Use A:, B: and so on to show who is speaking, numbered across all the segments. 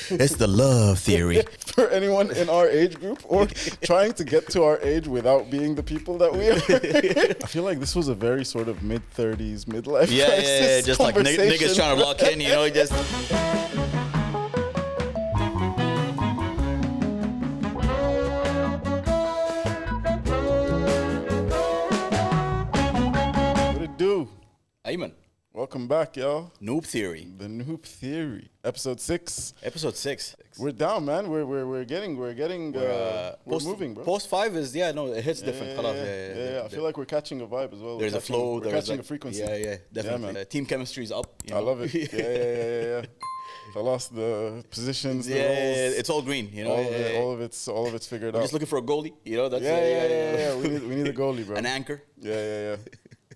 A: It's the love theory.
B: For anyone in our age group or trying to get to our age without being the people that we are. I feel like this was a very sort of mid-30s, midlife crisis
A: Just like niggas trying to lock in, just...
B: What it do?
A: Ayman,
B: Welcome back, y'all.
A: Noop Theory.
B: The Noop Theory, episode 6.
A: Episode 6.
B: We're down, man. We're getting we're moving, bro.
A: Post 5 is, it hits different.
B: Yeah. I feel like we're catching a vibe as well.
A: There's a flow.
B: We're catching a frequency.
A: Yeah, definitely.
B: man.
A: Team chemistry is up.
B: I love it. Yeah. I lost the positions, the roles.
A: It's all green,
B: All of it's figured
A: We're
B: out.
A: just looking for a goalie, that's
B: Yeah. We need a goalie, bro.
A: An anchor.
B: Yeah.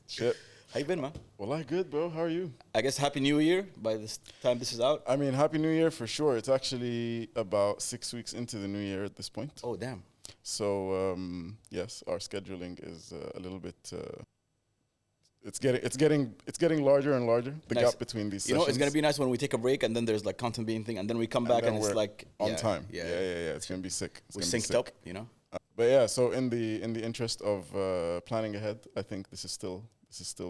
B: Shit.
A: How you been, man?
B: Well, I good, bro. How are you?
A: I guess Happy New Year by this time this is out.
B: I mean, Happy New Year for sure. It's actually about 6 weeks into the new year at this point.
A: Oh, damn.
B: So, yes, our scheduling is a little bit. It's getting larger and larger. The
A: Nice.
B: gap between these sessions.
A: It's gonna be nice when we take a break and then there's like content being thing and then we come back and it's like
B: on time. Yeah. It's gonna be sick.
A: We're synced up,
B: But yeah, so in the interest of planning ahead, I think this is still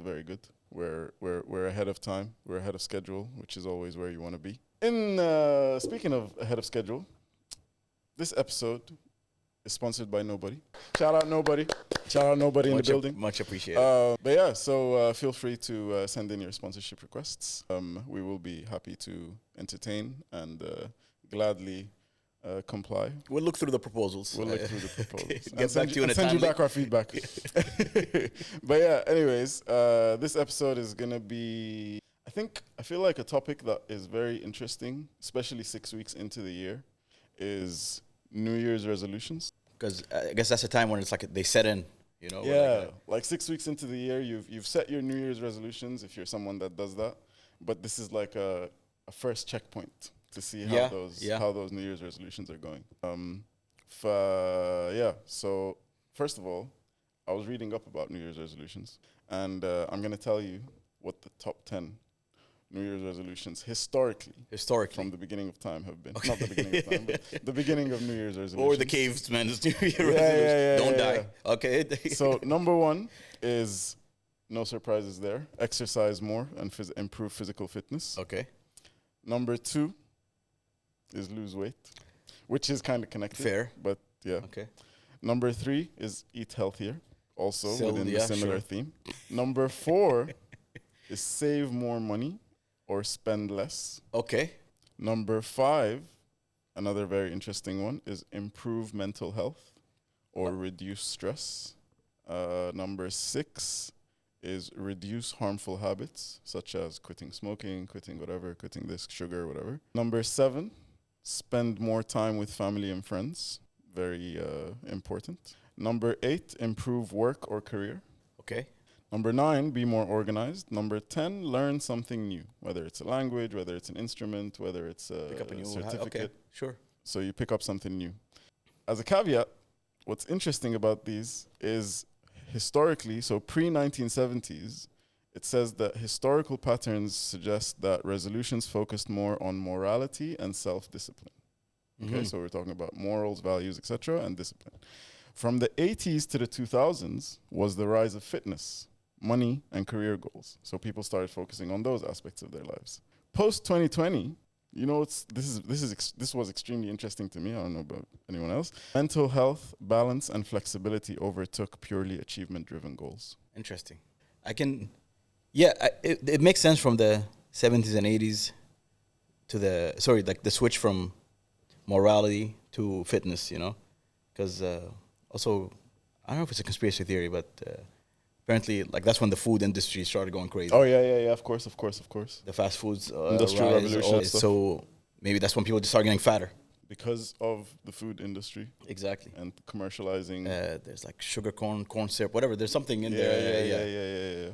B: very good. We're ahead of time. We're ahead of schedule, which is always where you want to be. In speaking of ahead of schedule, this episode is sponsored by Nobody. Shout out Nobody in the building.
A: Much appreciated.
B: But yeah, so feel free to send in your sponsorship requests. We will be happy to entertain and gladly comply.
A: We'll look through the proposals.
B: Get back to you in a send you back our feedback. But yeah, anyways, this episode is gonna be, I feel like a topic that is very interesting, especially 6 weeks into the year, is New Year's resolutions.
A: Because I guess that's a time when it's like they set in,
B: Yeah, like 6 weeks into the year, you've set your New Year's resolutions if you're someone that does that. But this is like a first checkpoint to see how those New Year's resolutions are going. So first of all, I was reading up about New Year's resolutions, and I'm going to tell you what the top 10 New Year's resolutions historically from the beginning of time have been. Okay. Not the beginning of time, but the beginning of New Year's resolutions.
A: Or the caveman's New Year's resolution. Don't die. Okay.
B: So number 1 is, no surprises there, exercise more and improve physical fitness.
A: Okay.
B: Number 2 is lose weight, which is kind of connected.
A: Fair.
B: But yeah.
A: Okay.
B: Number 3 is eat healthier, also within the similar theme. Number 4 is save more money or spend less.
A: Okay.
B: Number 5, another very interesting one, is improve mental health or reduce stress. Number 6 is reduce harmful habits, such as quitting smoking, quitting whatever, quitting this, sugar, whatever. Number 7, spend more time with family and friends. Very important. Number 8, improve work or career.
A: Okay.
B: Number 9, be more organized. Number 10, learn something new, whether it's a language, whether it's an instrument, whether it's a certificate.
A: Okay, sure.
B: So you pick up something new. As a caveat, what's interesting about these is historically, so pre-1970s, it says that historical patterns suggest that resolutions focused more on morality and self-discipline. Okay, so we're talking about morals, values, etc., and discipline. From the 80s to the 2000s was the rise of fitness, money, and career goals. So people started focusing on those aspects of their lives. Post 2020, this was extremely interesting to me. I don't know about anyone else. Mental health, balance, and flexibility overtook purely achievement-driven goals.
A: Interesting. It makes sense from the 70s and 80s to the switch from morality to fitness, because also, I don't know if it's a conspiracy theory, but apparently, that's when the food industry started going crazy.
B: Oh, yeah, of course. The
A: fast foods
B: industrial revolution.
A: So maybe that's when people just start getting fatter.
B: Because of the food industry.
A: Exactly.
B: And commercializing.
A: There's like sugar corn syrup, whatever. There's something in there.
B: Yeah.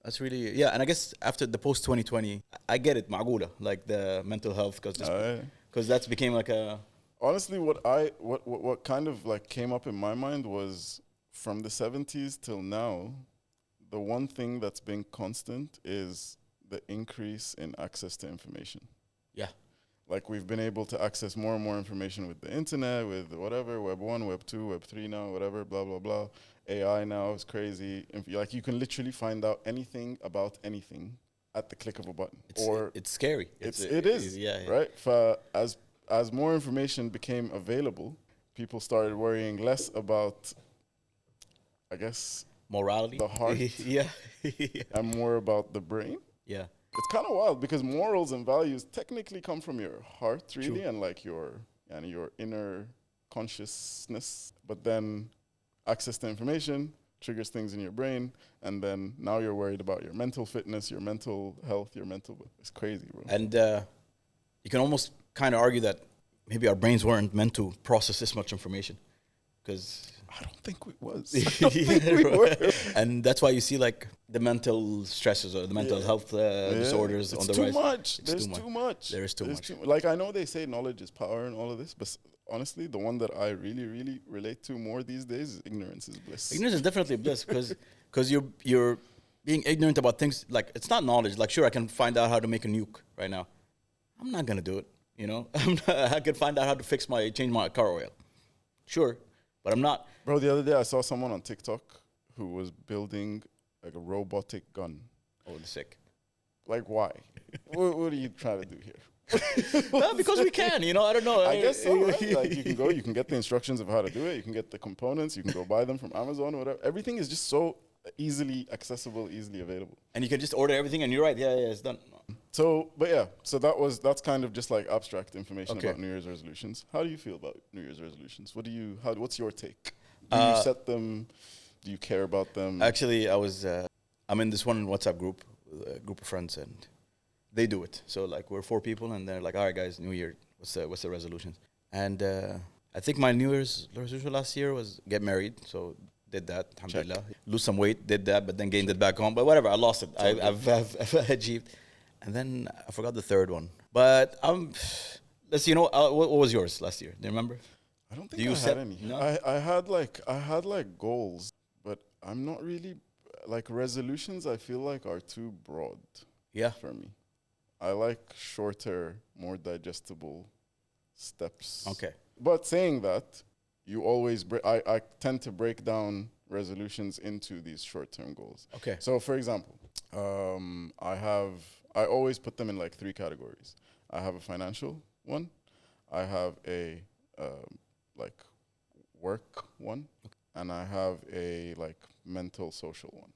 A: That's really, and I guess after the post-2020, I get it, معقولة, like the mental health, because that's became like a...
B: Honestly, what kind of like came up in my mind was from the 70s till now, the one thing that's been constant is the increase in access to information.
A: Yeah.
B: like we've been able to access more and more information with the internet, with whatever, Web 1, Web 2, Web 3 now, whatever, blah, blah, blah. AI now is crazy. Like you can literally find out anything about anything at the click of a button.
A: It's scary.
B: It is,
A: yeah.
B: right? As more information became available, people started worrying less about, I guess,
A: Morality.
B: the heart
A: Yeah.
B: and more about the brain.
A: Yeah.
B: It's kind of wild because morals and values technically come from your heart, really,
A: True.
B: and like your inner consciousness. But then access to information triggers things in your brain, and then now you're worried about your mental fitness, your mental health, your mental. It's crazy, bro.
A: And you can almost kind of argue that maybe our brains weren't meant to process this much information, because
B: I don't think we was. I don't think we were.
A: And that's why you see like the mental stresses or the mental health disorders on the rise.
B: There's too much.
A: There is too much.
B: Like I know they say knowledge is power and all of this, but honestly, the one that I really, really relate to more these days is ignorance is bliss.
A: Ignorance is definitely bliss, because you're being ignorant about things. Like, it's not knowledge. Like, sure, I can find out how to make a nuke right now. I'm not gonna do it. You know, I can find out how to change my car oil. Sure, but I'm not.
B: Bro, the other day I saw someone on TikTok who was building like a robotic gun.
A: Oh, sick.
B: Like, why? what are you trying to do here?
A: Well, because we can, you know, I don't know.
B: I guess so, right? Like, you can get the instructions of how to do it. You can get the components. You can go buy them from Amazon or whatever. Everything is just so easily accessible, easily available.
A: And you can just order everything and you're right. Yeah, it's done.
B: So, but yeah, so that's kind of just like abstract information about New Year's resolutions. How do you feel about New Year's resolutions? What's your take? Do you set them? Do you care about them?
A: Actually, I'm in this one WhatsApp group, a group of friends, and they do it. So like we're 4 people, and they're like, "All right, guys, New Year, what's the resolutions?" And I think my New Year's resolution last year was get married. So did that, alhamdulillah. Lose some weight, did that, but then gained it back home. But whatever, I lost it. I've achieved. And then I forgot the third one. But let's see. What was yours last year? Do you remember?
B: I don't think I had any. No? I had like goals, but I'm not really like resolutions. I feel like are too broad.
A: Yeah.
B: For me, I like shorter, more digestible steps.
A: Okay.
B: But saying that, you always I tend to break down resolutions into these short-term goals.
A: Okay.
B: So, for example, I always put them in like 3 categories. I have a financial one. I have a like work one, and I have a like mental social one.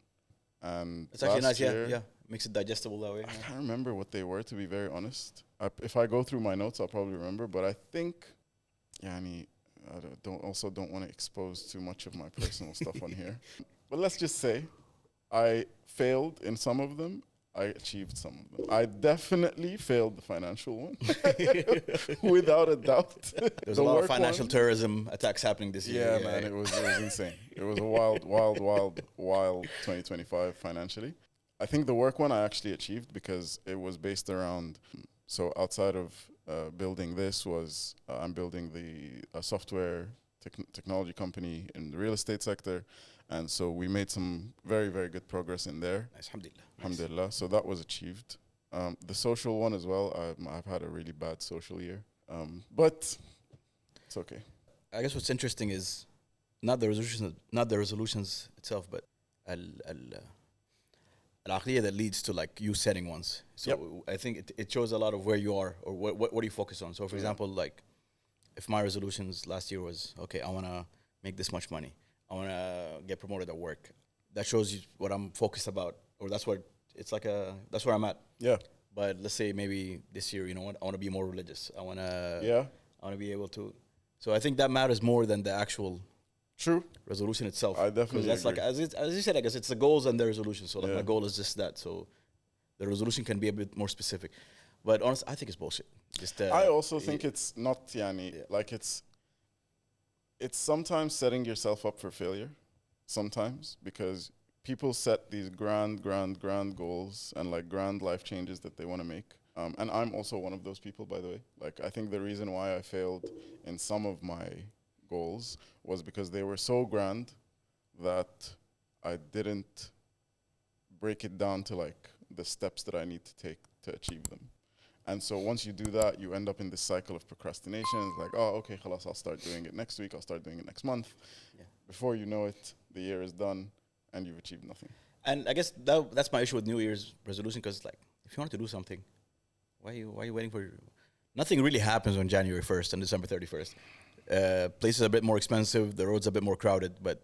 B: And
A: it's actually nice, yeah. Makes it digestible that way.
B: I can't remember what they were, to be very honest. If I go through my notes, I'll probably remember. But I think, I don't want to expose too much of my personal stuff on here. But let's just say I failed in some of them. I achieved some of them. I definitely failed the financial one, without a doubt.
A: There's a lot of financial terrorism attacks happening this year.
B: Yeah, man, it was insane. It was a wild 2025 financially. I think the work one I actually achieved because it was based around. So outside of building this was I'm building a software technology company in the real estate sector. And so we made some very, very good progress in there.
A: Nice, alhamdulillah.
B: Alhamdulillah. So that was achieved. The social one as well. I've had a really bad social year. But it's okay.
A: I guess what's interesting is not the resolutions itself, but al-aqliyah that leads to like you setting ones. So I think it shows a lot of where you are or what do you focus on. So for example, like if my resolutions last year was, okay, I want to make this much money. I want to get promoted at work. That shows you what I'm focused about, or that's where I'm at.
B: Yeah.
A: But let's say maybe this year, you know what? I want to be more religious. I want to be able to. So I think that matters more than the actual resolution itself.
B: I definitely
A: that's
B: agree.
A: Like as you said, I guess it's the goals and the resolution. So like my goal is just that. So the resolution can be a bit more specific. But honestly, I think it's bullshit.
B: I also think it's not like it's sometimes setting yourself up for failure, sometimes, because people set these grand goals and like grand life changes that they want to make. And I'm also one of those people, by the way. Like, I think the reason why I failed in some of my goals was because they were so grand that I didn't break it down to like the steps that I need to take to achieve them. And so once you do that, you end up in this cycle of procrastination. It's like, oh, okay, khalas, I'll start doing it next week. I'll start doing it next month.
A: Yeah.
B: Before you know it, the year is done and you've achieved nothing.
A: And I guess that's my issue with New Year's resolution, because like, if you want to do something, why are you waiting for? Nothing really happens on January 1st and December 31st. Places are a bit more expensive, the roads are a bit more crowded, but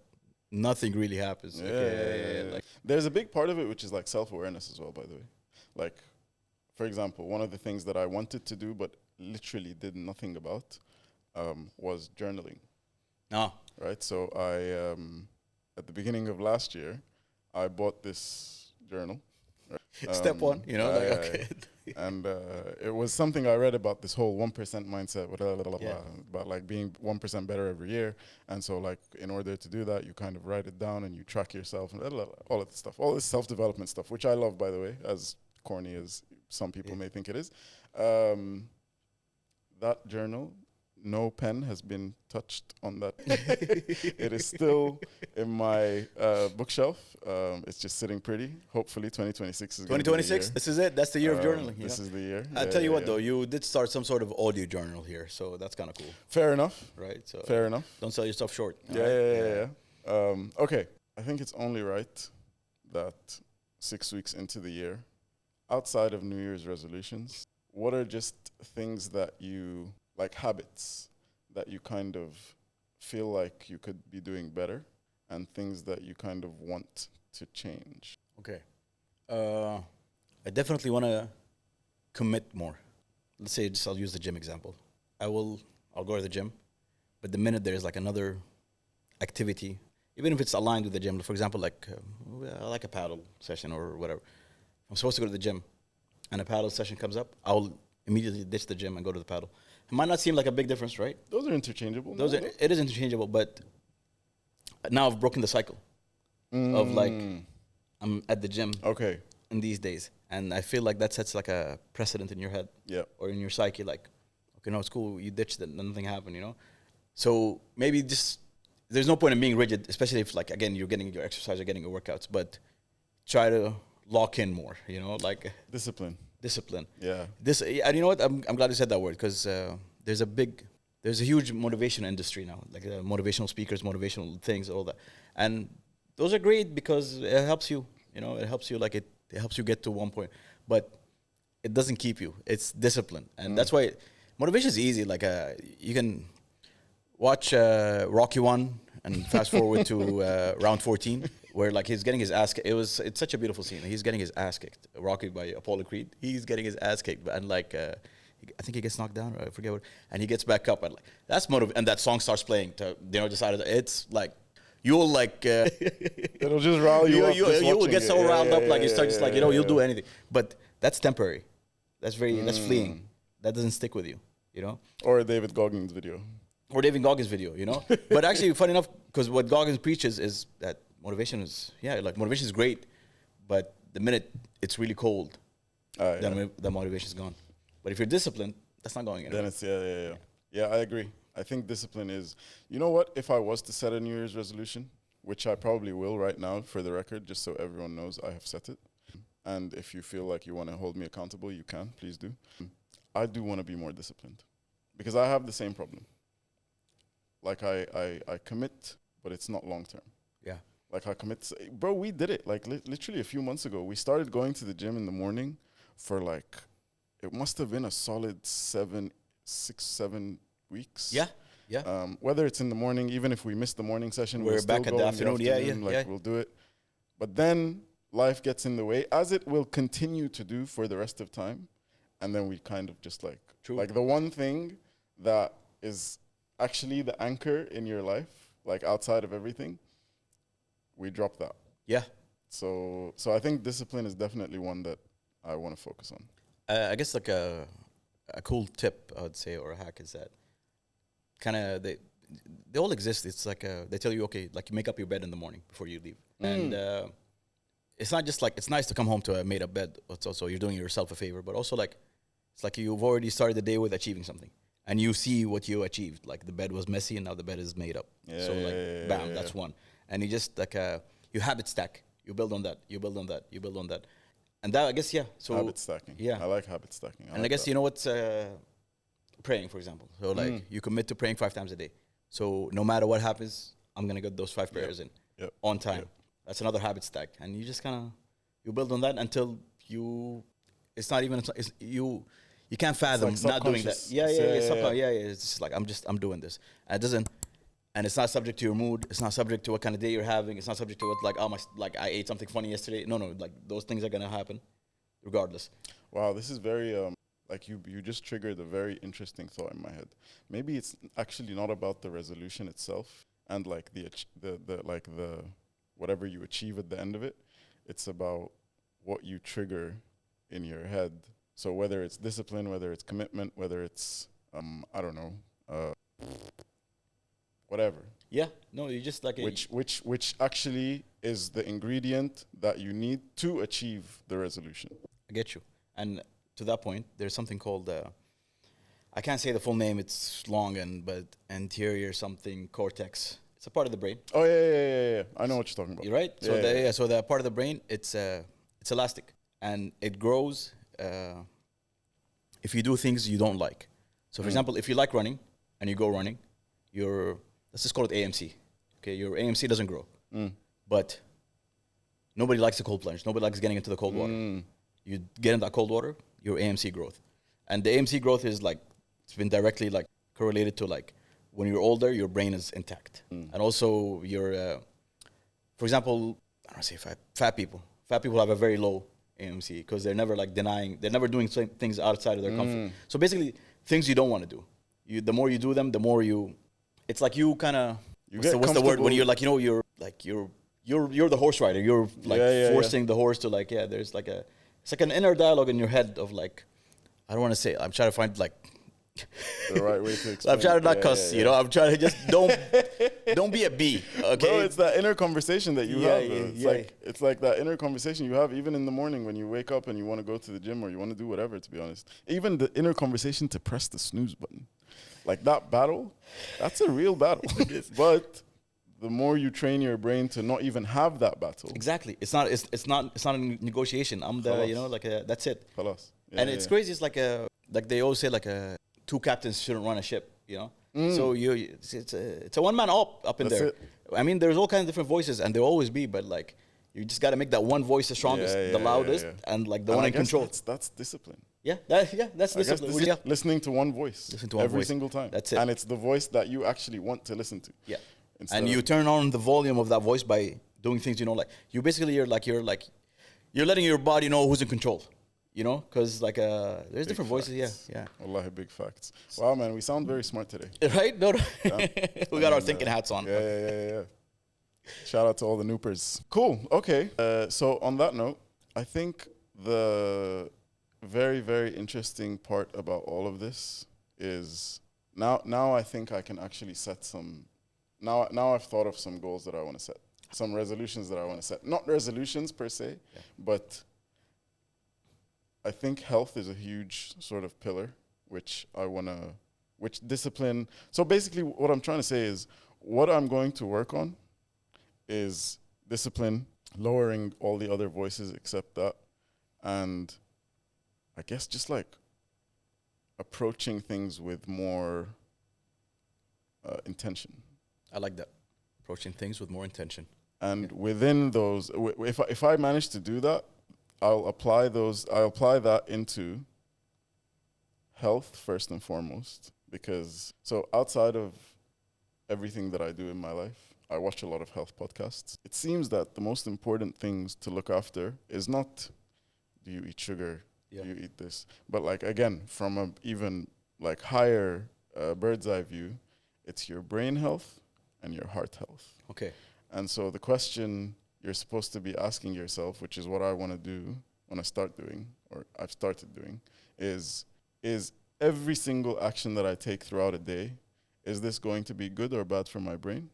A: nothing really happens.
B: Like, there's a big part of it which is like self-awareness as well, by the way. Like, for example, one of the things that I wanted to do but literally did nothing about was journaling.
A: No.
B: Right? So I, at the beginning of last year, I bought this journal. Right?
A: Step one, okay.
B: And it was something I read about this whole 1% mindset, about like being 1% better every year. And so like in order to do that, you kind of write it down and you track yourself and all of this stuff, all this self-development stuff, which I love, by the way, as corny as some people may think it is. That journal, no pen has been touched on that. It is still in my bookshelf. It's just sitting pretty. Hopefully 2026 is
A: 2026, this is it. That's the year of journaling.
B: This is the year.
A: I'll tell you what, though, you did start some sort of audio journal here, so that's kind of cool.
B: Fair enough.
A: Right? So
B: fair enough.
A: Don't sell yourself short.
B: Yeah. Okay. I think it's only right that 6 weeks into the year, outside of New Year's resolutions, what are just things that you, like habits, that you kind of feel like you could be doing better, and things that you kind of want to change?
A: Okay. I definitely want to commit more. Let's say, I'll use the gym example. I'll go to the gym, but the minute there's like another activity, even if it's aligned with the gym, for example, like a paddle session or whatever, I'm supposed to go to the gym, and a paddle session comes up, I'll immediately ditch the gym and go to the paddle. It might not seem like a big difference, right?
B: Those are interchangeable.
A: It is interchangeable, but now I've broken the cycle of like, I'm at the gym in these days, and I feel like that sets like a precedent in your head or in your psyche, like, okay, no, it's cool, you ditched it, nothing happened, So maybe just, there's no point in being rigid, especially if, like, again, you're getting your exercise, you're getting your workouts, but try to lock in more, like
B: discipline. Yeah.
A: And you know what? I'm glad you said that word, because there's a huge motivation industry now, like motivational speakers, motivational things, all that, and those are great because it helps you. It helps you, like it helps you get to one point, but it doesn't keep you. It's discipline, and that's why motivation is easy. Like you can watch Rocky 1 and fast forward to round 14. Where like he's getting his ass kicked. It's such a beautiful scene. He's getting his ass kicked. Rocky by Apollo Creed. He's getting his ass kicked, and like I think he gets knocked down, or I forget what, and he gets back up, and like that's and that song starts playing to decided it's like you'll like
B: it'll just rile you up.
A: You will get so riled up, like you start just like you'll do anything. But that's temporary. That's that's fleeing. That doesn't stick with you,
B: Or a David Goggins video.
A: But actually, funny enough, because what Goggins preaches is that motivation is great, but the minute it's really cold, then the motivation is gone. But if you're disciplined, that's not going anywhere.
B: Then it's yeah, I agree. I think discipline is, you know what, if I was to set a New Year's resolution, which I probably will right now for the record, just so everyone knows I have set it, and if you feel like you want to hold me accountable, you can, please do. I do want to be more disciplined, because I have the same problem. Like I commit, but it's not long term.
A: Yeah.
B: Like I commit, bro, we did it. Like literally a few months ago, we started going to the gym in the morning for like, it must have been a solid 6, 7 weeks.
A: Yeah.
B: Whether it's in the morning, even if we miss the morning session,
A: we're back at the afternoon.
B: We'll do it. But then life gets in the way, as it will continue to do for the rest of time. And then we kind of just like, like the one thing that is actually the anchor in your life, like outside of everything, we drop that.
A: Yeah.
B: So I think discipline is definitely one that I want to focus on.
A: I guess like a cool tip, I would say, or a hack is that kind of they all exist. It's like they tell you, okay, like you make up your bed in the morning before you leave. And it's not just like, it's nice to come home to a made up bed. It's also, you're doing yourself a favor, but also like, it's like you've already started the day with achieving something. And you see what you achieved. Like the bed was messy and now the bed is made up. Bam, that's one. And you just like, you habit stack. You build on that, you build on that, you build on that. And that, I guess, yeah. So
B: habit stacking.
A: Yeah.
B: I like habit stacking.
A: And I
B: like
A: guess,
B: that.
A: you know what's praying, for example. So like you commit to praying 5 times a day. So no matter what happens, I'm going to get those 5 prayers in on time. Yep. That's another habit stack. And you just kind of, you build on that until it's not even, you can't fathom
B: like
A: not doing that. Yeah. It's just like, I'm doing this. And it doesn't, and it's not subject to your mood. It's not subject to what kind of day you're having. It's not subject to what, like, I ate something funny yesterday. No, like those things are going to happen regardless.
B: Wow, this is very, like you just triggered a very interesting thought in my head. Maybe it's actually not about the resolution itself and like the whatever you achieve at the end of it. It's about what you trigger in your head. So whether it's discipline, whether it's commitment, whether it's I don't know, whatever.
A: Yeah, no, you just like
B: which actually is the ingredient that you need to achieve the resolution.
A: I get you. And to that point, there's something called I can't say the full name. It's long but anterior something cortex. It's a part of the brain.
B: Oh yeah. I know what you're talking about.
A: You're right. So so the part of the brain, it's elastic and it grows if you do things you don't like. So for example, if you like running and you go running, let's just call it AMC. Okay, your AMC doesn't grow, but nobody likes the cold plunge. Nobody likes getting into the cold water. You get in that cold water, your AMC growth, and the AMC growth is like it's been directly like correlated to like when you're older, your brain is intact, and also your, for example, I don't say fat people. Fat people have a very low AMC because they're never like they're never doing things outside of their comfort. So basically, things you don't want to do. The more you do them, the more it's like you kind of what's the word when you're like you're the horse rider. You're like forcing the horse to like there's like it's like an inner dialogue in your head of like I don't want to say I'm trying to find like
B: the right way to explain.
A: I'm trying to not cuss, you know. I'm trying to just don't be a bee. Okay,
B: bro, it's that inner conversation that you have. It's like that inner conversation you have even in the morning when you wake up and you want to go to the gym or you want to do whatever. To be honest, even the inner conversation to press the snooze button, like that battle, that's a real battle. But the more you train your brain to not even have that battle,
A: exactly. It's not a negotiation. I'm the Khalas. That's it.
B: Khalas.
A: And it's crazy. It's like they always say two captains shouldn't run a ship, you know. So it's a one man up in there. I mean, there's all kinds of different voices, and there'll always be, but like you just got to make that one voice the strongest, the loudest, and like the one in control.
B: That's discipline.
A: That's discipline.
B: Listening to one voice every single time.
A: That's it.
B: And it's the voice that you actually want to listen to.
A: Yeah. And you turn on the volume of that voice by doing things you don't like. You basically you're letting your body know who's in control. You know, because like there's big different voices. Yeah.
B: Wallahi, big facts. Wow, man, we sound very smart today.
A: Right? No. We got our thinking hats on.
B: Yeah. Shout out to all the noopers. Cool. Okay. So on that note, I think the very, very interesting part about all of this is now I think I can actually set some. Now I've thought of some goals that I want to set, some resolutions that I want to set. Not resolutions per se, but I think health is a huge sort of pillar, which discipline. So basically what I'm trying to say is what I'm going to work on is discipline, lowering all the other voices except that, and I guess just like approaching things with more intention.
A: I like that. Approaching things with more intention.
B: And within those, if I manage to do that, I'll apply that into health first and foremost, because so outside of everything that I do in my life, I watch a lot of health podcasts. It seems that the most important things to look after is not do you eat sugar, do you eat this, but like again, from a even like higher bird's eye view, it's your brain health and your heart health.
A: Okay.
B: And so the question you're supposed to be asking yourself, which is what I want to do when I start doing, or I've started doing, is every single action that I take throughout a day, is this going to be good or bad for my brain?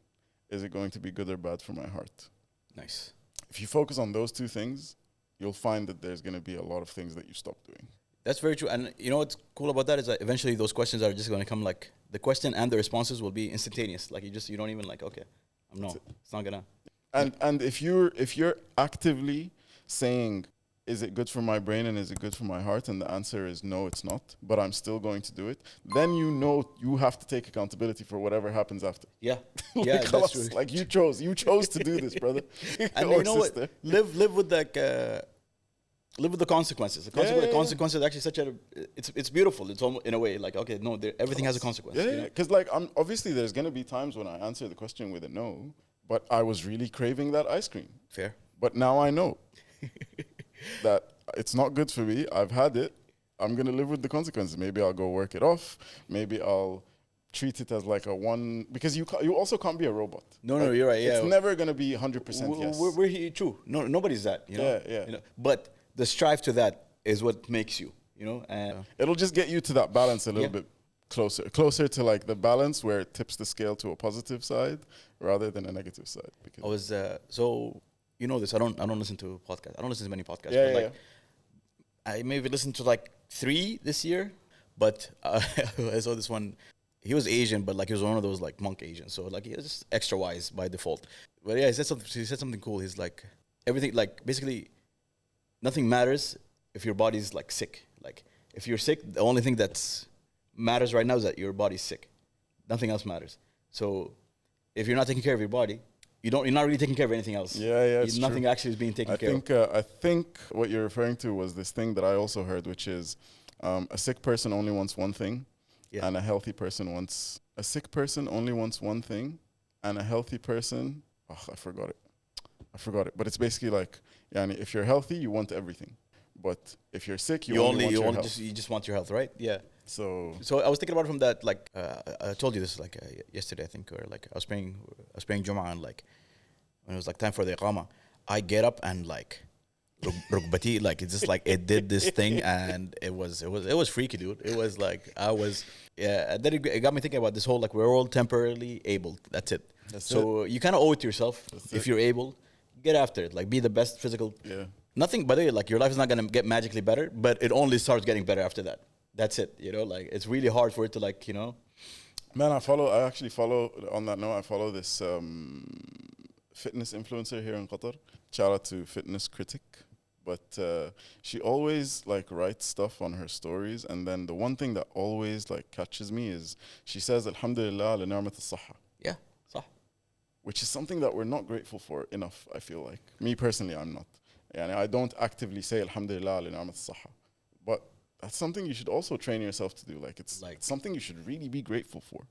B: Is it going to be good or bad for my heart?
A: Nice.
B: If you focus on those two things, you'll find that there's going to be a lot of things that you stop doing.
A: That's very true. And you know what's cool about that is that eventually those questions are just going to come like, the question and the responses will be instantaneous. Like you don't even like, okay, it's not gonna.
B: And if you're actively saying, is it good for my brain and is it good for my heart? And the answer is no, it's not. But I'm still going to do it. Then you know you have to take accountability for whatever happens after.
A: Yeah,
B: Like,
A: yeah, that's true.
B: like you chose to do this, brother.
A: And
B: Or
A: you know
B: sister.
A: what? Live with like live with the consequences. The
B: Yeah.
A: consequences are actually such a it's beautiful. It's almost in a way like okay, no, everything has a consequence.
B: Yeah,
A: you know?
B: because like obviously there's gonna be times when I answer the question with a no, but I was really craving that ice cream.
A: Fair.
B: But now I know that it's not good for me. I've had it. I'm gonna live with the consequences. Maybe I'll go work it off. Maybe I'll treat it as like a one, because you also can't be a robot.
A: No,
B: Like,
A: you're right. Yeah,
B: it's never gonna be 100% yes.
A: We're here, true. No, nobody's that. You know?
B: Yeah.
A: You know? But the strive to that is what makes you. You know, and
B: It'll just get you to that balance a little
A: Yeah.
B: bit closer to like the balance where it tips the scale to a positive side rather than a negative side. Because
A: I was so you know this. I don't listen to podcasts. I don't listen to many podcasts.
B: Yeah,
A: but
B: yeah,
A: like I maybe listened to like 3 this year, but I saw this one. He was Asian, but like he was one of those like monk Asians. So like he was just extra wise by default. But yeah, he said something cool. He's like everything, like basically nothing matters if your body's like sick. Like if you're sick, the only thing that's matters right now is that your body's sick. Nothing else matters. So if you're not taking care of your body, you're not really taking care of anything else.
B: yeah, it's
A: Nothing
B: true.
A: actually is being taken care of.
B: I think what you're referring to was this thing that I also heard, which is a sick person only wants one thing,
A: Yeah.
B: and a healthy person wants a sick person only wants one thing, and a healthy person. Oh, I forgot it. But it's basically like, yani, if you're healthy, you want everything, but if you're sick, you only want your health.
A: You just want your health, right? Yeah.
B: So
A: So I was thinking about it from that, like I told you this like yesterday, I think, or like I was praying Jum'ah, and like when it was like time for the Iqama, I get up and like rukbati, like it's just like it did this thing, and it was freaky, dude. It was like and then it got me thinking about this whole like we're all temporarily able. That's it. So you kind of owe it to yourself. If you're able, get after it. Like be the best physical.
B: yeah.
A: Nothing, by the way, like your life is not gonna get magically better, but it only starts getting better after that. That's it. You know, like it's really hard for it to like, you know.
B: Man, I actually follow, on that note, I follow this fitness influencer here in Qatar. Shout out to Fitness Critic. But she always like writes stuff on her stories, and then the one thing that always like catches me is she says Alhamdulillah li ni'mat as-sahha,
A: Yeah, صح.
B: which is something that we're not grateful for enough, I feel like. Me personally, I'm not. And I don't actively say Alhamdulillah li ni'mat as-sahha. But that's something you should also train yourself to do. Like it's
A: Like-
B: something you should really be grateful for.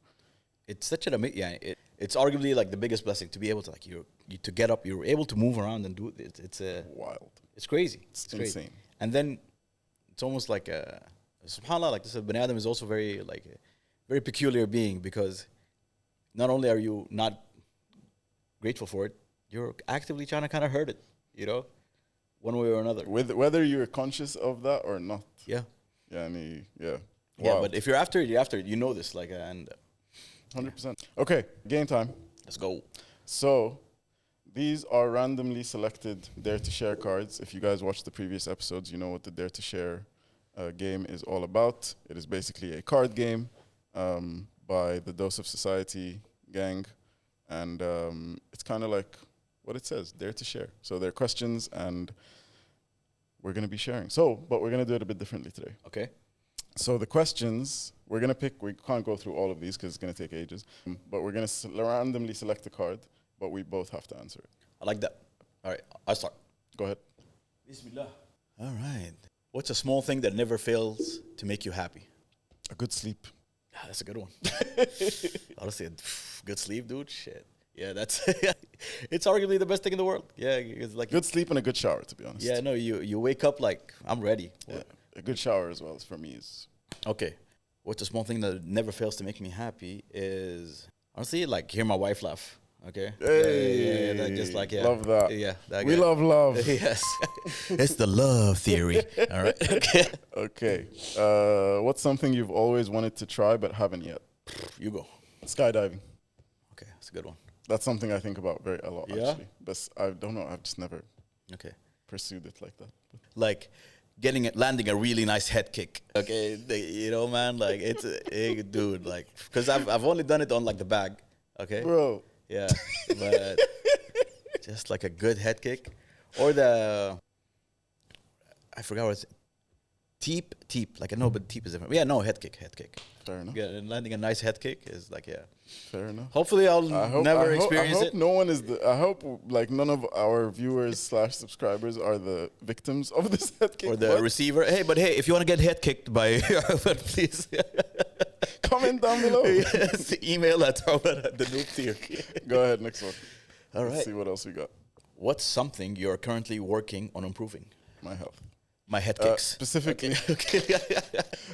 A: It's such an it's arguably like the biggest blessing to be able to like you to get up, you're able to move around and do it.
B: Wild.
A: It's crazy.
B: It's
A: crazy.
B: insane.
A: And then it's almost like subhanallah, like this Bani Adam is also very like a very peculiar being, because not only are you not grateful for it, you're actively trying to kind of hurt it, you know, one way or another.
B: Whether you're conscious of that or not.
A: Yeah.
B: Yeah.
A: Yeah,
B: Wow.
A: but if you're after it, you're after it. You know this, like, and
B: 100%. Okay, game time.
A: let's go.
B: So, these are randomly selected Dare to Share cards. If you guys watched the previous episodes, you know what the Dare to Share game is all about. It is basically a card game by the Dose of Society gang. And it's kind of like what it says, Dare to Share. So, they're questions, and we're going to be sharing. But we're going to do it a bit differently today.
A: Okay.
B: So the questions, we're going to pick, we can't go through all of these because it's going to take ages, but we're going to randomly select a card, but we both have to answer it.
A: I like that. All right, I'll start.
B: Go ahead.
A: Bismillah. All right. What's a small thing that never fails to make you happy?
B: A good sleep.
A: That's a good one. Honestly, good sleep, dude. Shit. Yeah, that's it's arguably the best thing in the world. Yeah, it's like
B: Good sleep and a good shower, to be honest.
A: Yeah, no, you wake up like I'm ready.
B: Yeah. A good shower as well for me is...
A: Okay. What's a small thing that never fails to make me happy is honestly like hear my wife laugh. Okay.
B: Hey,
A: yeah, that just like
B: love that.
A: Yeah, that
B: We
A: guy.
B: love love.
A: Yes. It's the love theory. All right. Okay.
B: Okay. What's something you've always wanted to try but haven't yet?
A: You go.
B: Skydiving.
A: Okay, that's a good one.
B: That's something I think about a lot,
A: Yeah?
B: actually. But I don't know. I've just never
A: Okay.
B: pursued it like that.
A: Like landing a really nice head kick. Okay, you know, man, like it's dude, like because I've only done it on like the bag. Okay,
B: Bro.
A: yeah, but just like a good head kick, or I forgot what it's. Teep. Like I know, but teep is different. Yeah, no, head kick.
B: Fair enough.
A: Yeah, and landing a nice head kick is like, yeah.
B: Fair enough.
A: Hopefully, I'll never experience
B: I hope
A: it.
B: no one is I hope like none of our viewers / subscribers are the victims of this head kick.
A: Or the receiver. Hey, but hey, if you want to get head kicked by, please
B: comment down below.
A: Yes, email at the Noop Theory.
B: Go ahead, next one.
A: All
B: Let's
A: right.
B: see what else we got.
A: What's something you're currently working on improving?
B: My health.
A: My head kicks.
B: Specifically,
A: Okay.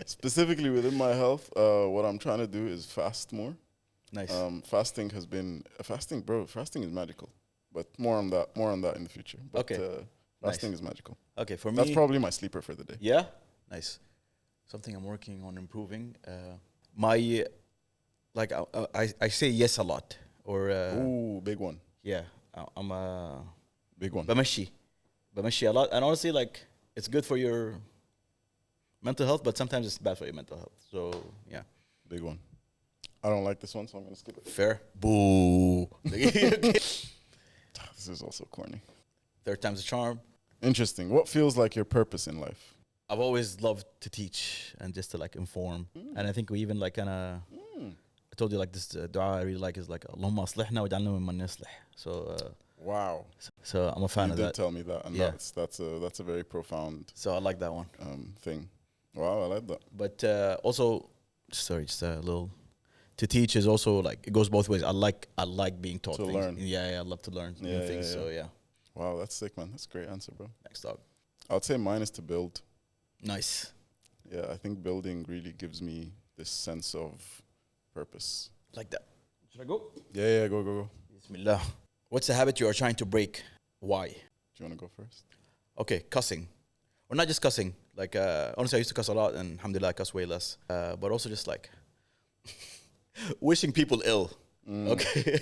B: specifically within my health, what I'm trying to do is fast more.
A: Nice.
B: Fasting has been fasting, bro. Fasting is magical, but more on that in the future. But,
A: Okay.
B: fasting
A: Nice.
B: is magical.
A: Okay, for me.
B: That's probably my sleeper for the day.
A: Yeah? Nice. Something I'm working on improving. My, like, I say yes a lot. Or,
B: Ooh, big one.
A: yeah, I'm a.
B: Big one.
A: بمشي a lot. And honestly, like, it's good for your mental health, but sometimes it's bad for your mental health. So, yeah.
B: Big one. I don't like this one, so I'm going to skip it.
A: Fair. Boo.
B: This is also corny.
A: Third time's a charm.
B: Interesting. What feels like your purpose in life?
A: I've always loved to teach and just to like inform. And I think we even like kind of, I told you like this dua I really like is like, اللهم أصلحنا واجعلنا ممن يصلح.
B: Wow.
A: So I'm a fan
B: You
A: of
B: did
A: that.
B: tell me that, and
A: Yeah.
B: that's a very profound
A: So I like that one.
B: thing. Wow, I like that.
A: But also, sorry, just a little. To teach is also like it goes both ways. I like being taught
B: To
A: things.
B: learn.
A: Yeah, I love to learn new things.
B: Yeah.
A: So yeah,
B: Wow, that's sick, man. That's a great answer, bro.
A: next dog.
B: I'd say mine is to build.
A: Nice.
B: Yeah, I think building really gives me this sense of purpose.
A: Like that. Should I go?
B: Yeah, go.
A: Bismillah. What's the habit you are trying to break? Why?
B: Do you want to go first?
A: Okay, cussing. Or not just cussing. Like, honestly, I used to cuss a lot, and alhamdulillah, I cuss way less. But also just like wishing people ill. Okay.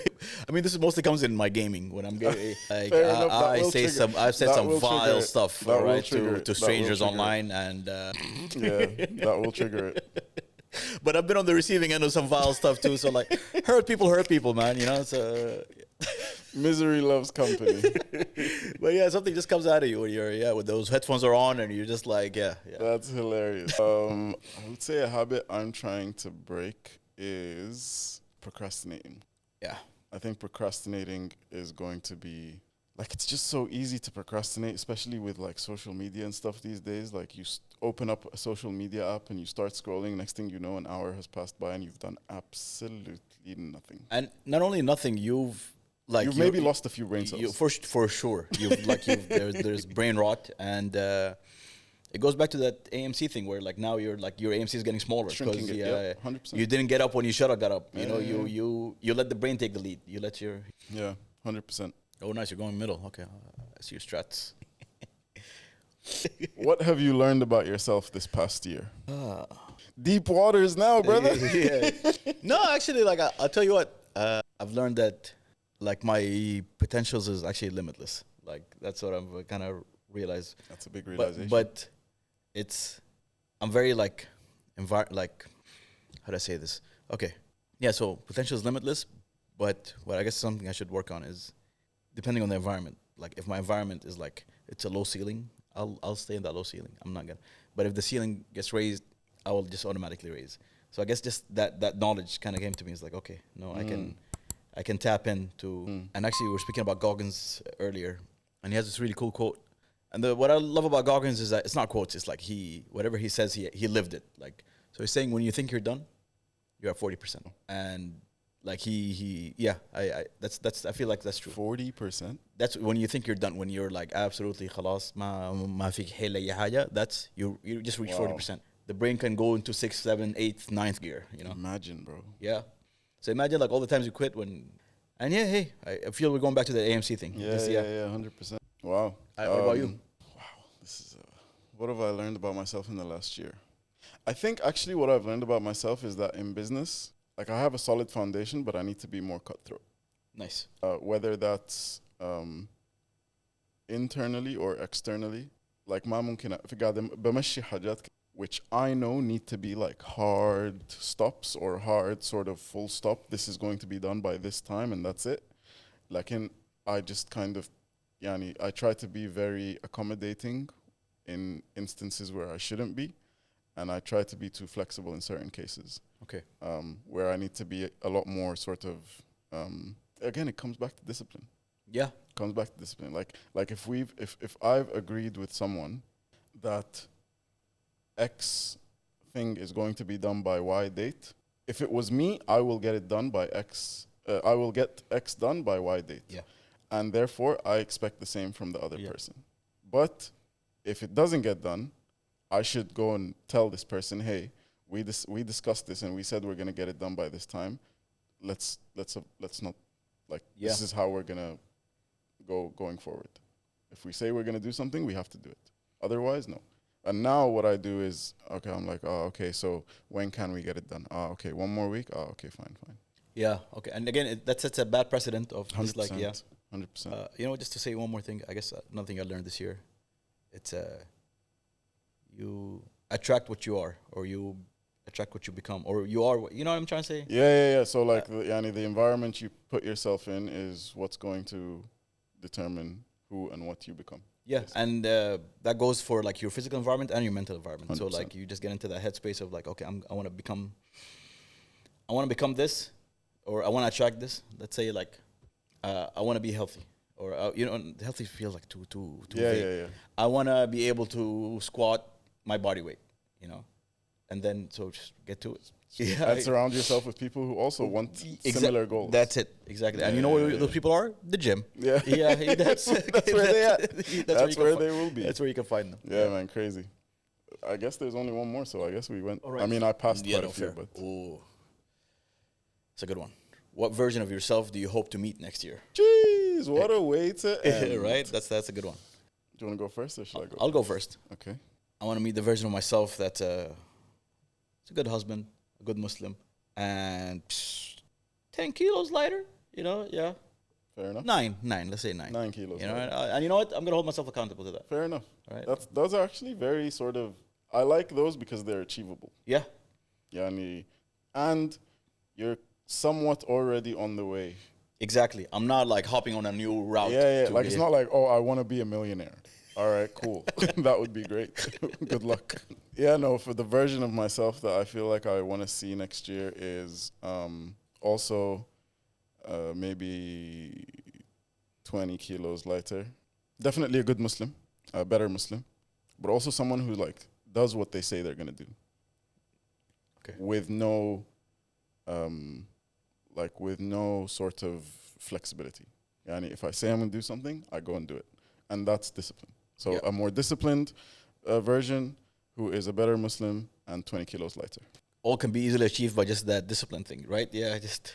A: I mean, this mostly comes in my gaming when I'm getting like
B: Fair enough, that will trigger-
A: I've said
B: that
A: some
B: will
A: vile
B: trigger it.
A: stuff,
B: That will
A: right,
B: trigger it.
A: to
B: That will
A: strangers
B: trigger it.
A: online, and
B: Yeah, that will trigger it.
A: but I've been on the receiving end of some vile stuff too. So like, hurt people, man. You know, so.
B: Misery loves company.
A: But yeah, something just comes out of you when you're with those headphones are on and you're just like yeah.
B: That's hilarious. I would say a habit I'm trying to break is procrastinating.
A: Yeah.
B: I think procrastinating is going to be like it's just so easy to procrastinate, especially with like social media and stuff these days. Like you open up a social media app and you start scrolling. Next thing you know, an hour has passed by and you've done absolutely nothing.
A: And not only nothing, you've
B: maybe lost a few brain cells.
A: For sure. There's brain rot, and it goes back to that AMC thing where like now your AMC is getting smaller
B: Shrinking
A: because
B: it, 100%.
A: you didn't get up when you should have got up. You know,
B: Yeah.
A: you let the brain take the lead. You let your
B: 100%.
A: oh nice, you're going middle. Okay, I see your strats.
B: What have you learned about yourself this past year? Deep waters now, brother.
A: Yeah. No, actually, like I'll tell you what. I've learned that like my potentials is actually limitless. Like that's what I've kind of realized.
B: That's a big realization.
A: But I'm very like how do I say this? Okay. Yeah, so potential is limitless, but what I guess something I should work on is depending on the environment. Like if my environment is like it's a low ceiling, I'll stay in that low ceiling. I'm not gonna. But if the ceiling gets raised, I will just automatically raise. So I guess just that knowledge kind of came to me. It's like, okay, no, I can tap into. And actually, we were speaking about Goggins earlier, and he has this really cool quote. And what I love about Goggins is that it's not quotes. It's like whatever he says, he lived it. Like so, he's saying when you think you're done, you're at 40%. And like I feel like that's true.
B: 40%.
A: That's when you think you're done. When you're like absolutely خلاص ما فيك حيل أي حاجة. That's you just reach 40%. The brain can go into 6th, 7th, 8th, 9th gear. You know.
B: Imagine, bro.
A: Yeah. So imagine like all the times you quit and I feel we're going back to the AMC thing.
B: Yeah, 100%. Wow.
A: What about you?
B: Wow, this is what have I learned about myself in the last year? I think actually what I've learned about myself is that in business, like I have a solid foundation, but I need to be more cutthroat.
A: Nice.
B: Whether that's internally or externally. Like ما ممكن في قاعد بمشي حاجات which I know need to be like hard stops or hard sort of full stop. This is going to be done by this time and that's it. Like I just kind of I try to be very accommodating in instances where I shouldn't be, and I try to be too flexible in certain cases.
A: Okay.
B: Where I need to be a lot more sort of. Again, it comes back to discipline.
A: Yeah.
B: Comes back to discipline. Like if I've agreed with someone that X thing is going to be done by Y date. If it was me, I will get it done by X. I will get X done by Y date.
A: Yeah.
B: And therefore, I expect the same from the other
A: Yeah.
B: person. But if it doesn't get done, I should go and tell this person, hey, we discussed this and we said we're gonna get it done by this time. Let's not, like,
A: Yeah.
B: this is how we're gonna going forward. If we say we're gonna do something, we have to do it. Otherwise, no. And now what I do is, okay, I'm like, oh, okay, so when can we get it done? Oh, okay, 1 more week? Oh, okay, fine.
A: Yeah. Okay. And again, that sets a bad precedent of just like, yeah.
B: 100%.
A: You know, just to say one more thing, I guess another thing I learned this year, it's you attract what you are, or you attract what you become, or you are what, you know what I'm trying to say?
B: Yeah. So like, the environment you put yourself in is what's going to determine who and what you become.
A: Yeah,
B: Basically.
A: and that goes for like your physical environment and your mental environment.
B: 100%.
A: So like you just get into that headspace of like, okay, I want to become this, or I want to attract this. Let's say like, I want to be healthy, or you know, healthy feels like too vague.
B: Yeah.
A: I want to be able to squat my body weight, you know, and then so just get to it. Yeah,
B: And surround yourself with people who also want similar goals.
A: That's it, exactly. And you know where those people are? The gym.
B: Yeah.
A: Yeah, that's
B: That's where they at. That's where they will be.
A: That's where you can find them.
B: Yeah, man, crazy. I guess there's only one more, so I guess we went.
A: All right.
B: I mean, I passed
A: Yeah,
B: quite
A: no,
B: a few,
A: fair.
B: but.
A: Ooh, it's a good one. What version of yourself do you hope to meet next year?
B: Jeez, what a way to end.
A: Right? That's a good one.
B: Do you want to go first, or should I go?
A: I'll go first.
B: Okay.
A: I want to meet the version of myself that's a good husband, a good Muslim, and 10 kilos lighter. You know, yeah.
B: Fair enough.
A: Nine. Let's say 9.
B: 9 kilos.
A: You know,
B: lighter.
A: and you know what? I'm gonna hold myself accountable to that.
B: Fair enough.
A: All right.
B: Those are actually very sort of. I like those because they're achievable.
A: Yeah.
B: And you're somewhat already on the way.
A: Exactly. I'm not like hopping on a new route.
B: Yeah. Like, it's not like, oh, I want to be a millionaire. All right, cool. That would be great. Good luck. Yeah, no, for the version of myself that I feel like I want to see next year is also maybe 20 kilos lighter. Definitely a good Muslim, a better Muslim, but also someone who like does what they say they're going to do.
A: Okay.
B: With no sort of flexibility. Yani if I say I'm going to do something, I go and do it. And that's discipline. So
A: Yeah.
B: a more disciplined version who is a better Muslim and 20 kilos lighter.
A: All can be easily achieved by just that discipline thing, right? Yeah, just.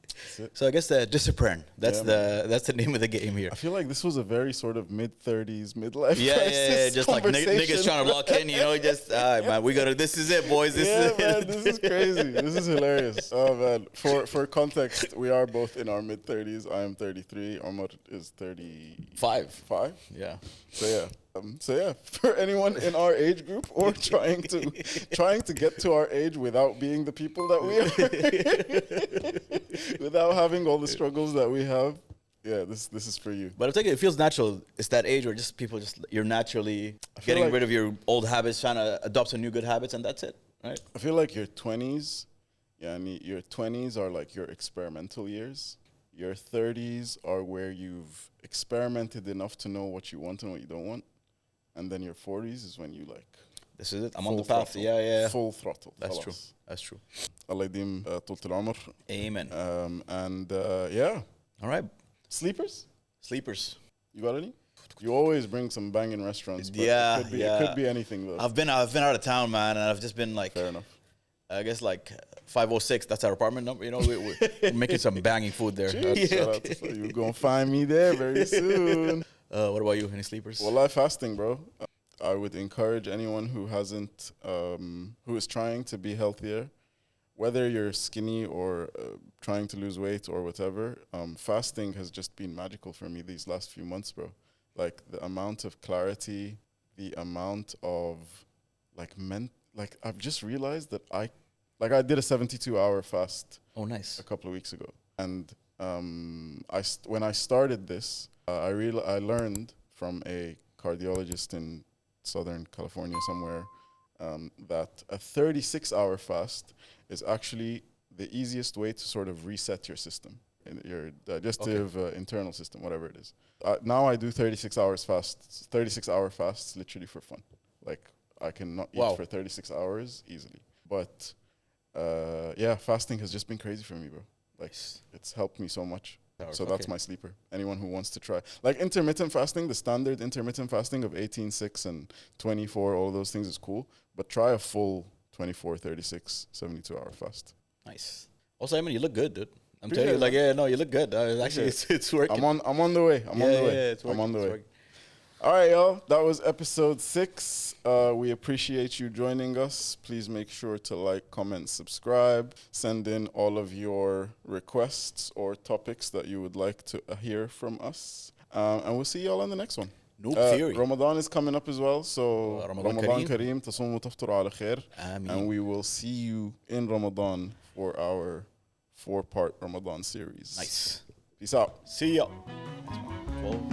B: That's it.
A: So I guess the discipline. That's
B: Yeah,
A: that's the name of the game here.
B: I feel like this was a very sort of mid-30s, midlife
A: Yeah,
B: crisis
A: just like niggas trying to walk in, you know, just man, we gotta. This is it, boys. This is
B: Man,
A: it.
B: this is crazy. This is hilarious. Oh man, for context, we are both in our mid-30s. I am 33. Omar is 35.
A: Five. Yeah.
B: So yeah, for anyone in our age group or trying to get to our age without being the people that we are, without having all the struggles that we have, yeah, this is for you.
A: But I think it feels natural. It's that age where just people you're naturally getting
B: like-
A: rid of your old habits, trying to adopt some new good habits, and that's it, right?
B: I feel like your 20s, your 20s are like your experimental years. Your 30s are where you've experimented enough to know what you want and what you don't want. And then your 40s is when you like.
A: This is it. I'm on the
B: full
A: path.
B: throttle.
A: Yeah.
B: Full throttle.
A: That's
B: خلاص.
A: true. That's true.
B: Allah يديم طولة العمر.
A: Amen.
B: Yeah.
A: All right.
B: Sleepers?
A: Sleepers.
B: You got any? You always bring some banging restaurants. But
A: Yeah,
B: it could be anything though.
A: I've been out of town, man, and I've just been like,
B: Fair enough.
A: I guess like 506. That's our apartment number. You know, we're making some banging food there.
B: Cheers. Shout out to you're gonna find me there very soon.
A: What about you? Any sleepers?
B: Well, fasting, bro. I would encourage anyone who hasn't, who is trying to be healthier, whether you're skinny or trying to lose weight or whatever. Fasting has just been magical for me these last few months, bro. Like the amount of clarity, the amount of like I've just realized that I did a 72-hour fast.
A: Oh, nice.
B: A couple of weeks ago, and when I started this, I learned from a cardiologist in Southern California somewhere, that a 36-hour fast is actually the easiest way to sort of reset your system, your digestive internal system, whatever it is. Now I do 36 hour fasts literally for fun. Like I can not eat for 36 hours easily. But yeah, fasting has just been crazy for me, bro. Like it's helped me so much. So that's my sleeper. Anyone who wants to try, like intermittent fasting, the standard intermittent fasting of 18, 6 and 24, all those things is cool. But try a full 24, 36, 72-hour fast.
A: Nice. Also, I mean, you look good, dude. I'm telling you, like, yeah, no, you look good. Actually, it's working.
B: I'm on the way. I'm on the way.
A: Yeah, it's working.
B: I'm on the way. All right, y'all. That was episode 6. We appreciate you joining us. Please make sure to like, comment, subscribe. Send in all of your requests or topics that you would like to hear from us. And we'll see y'all on the next one.
A: Noop Theory.
B: Ramadan is coming up as well. So
A: Ramadan
B: Kareem. تصوموا وتفطروا على خير.
A: Ameen.
B: And we will see you in Ramadan for our 4-part Ramadan series.
A: Nice.
B: Peace out.
A: See ya. 12.